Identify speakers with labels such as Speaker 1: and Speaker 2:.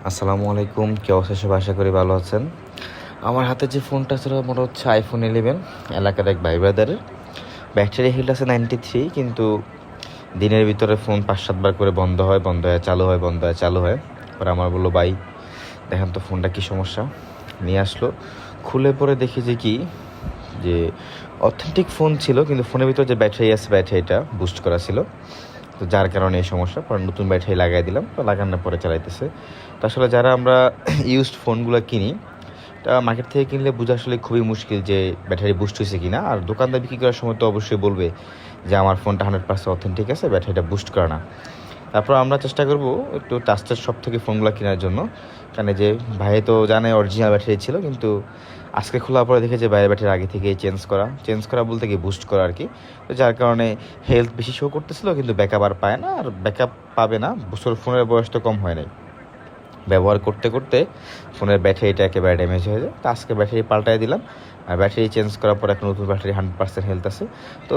Speaker 1: আসসালামু আলাইকুম, কি অবস্থা? সব আশা করি ভালো আছেন। আমার হাতে যে ফোনটা ছিল মনে হচ্ছে আইফোন 11, এলাকার এক ভাই ব্রাদারের। ব্যাটারি হেলথ আছে 93, কিন্তু দিনের ভিতরে ফোন 5-7 বার করে বন্ধ হয়, বন্ধ হয়, চালু হয়, বন্ধ হয়, চালু হয়। পরে আমার বললো, ভাই দেখেন তো ফোনটা কী সমস্যা। নিয়ে আসলো, খুলে পরে দেখি যে অথেন্টিক ফোন ছিল, কিন্তু ফোনের ভিতরে যে ব্যাটারি আছে ব্যাটারিটা বুস্ট করা ছিল, তো যার কারণে এই সমস্যা। পরে নতুন ব্যাটারি লাগাই দিলাম, তো লাগানোর পরে চালাইতেছে। তো আসলে যারা আমরা ইউজড ফোনগুলো কিনি, তা মার্কেট থেকে কিনলে বোঝা আসলে খুবই মুশকিল যে ব্যাটারি বুস্ট হয়েছে কিনা। আর দোকানদার বিক্রি করার সময় তো অবশ্যই বলবে যে আমার ফোনটা 100% অথেন্টিক আছে, ব্যাটারিটা বুস্ট করে না। তারপর আমরা চেষ্টা করব একটু ট্রাস্টেড শপ থেকে ফোনগুলো কেনার জন্য, কারণ যে ভাই তো জানে অরিজিনাল ব্যাটারি ছিল, কিন্তু আজকে খোলার পরে দেখে যে বাইরের ব্যাটারি আগে থেকে চেঞ্জ করা বলতে কি বুস্ট করা আর কি। তো যার কারণে হেলথ বেশি শো করতেছিল, কিন্তু ব্যাকআপ আর পায় না, আর ব্যাকআপ পাবে না। বছর ফোনের বয়স তো কম হয় নাই, ব্যবহার করতে করতে ফোনের ব্যাটারিটা একেবারে ড্যামেজ হয়ে যায়। তো আজকে ব্যাটারি পাল্টাই দিলাম, আর ব্যাটারি চেঞ্জ করার পর একটা নতুন ব্যাটারি 100% হেলথ আছে। তো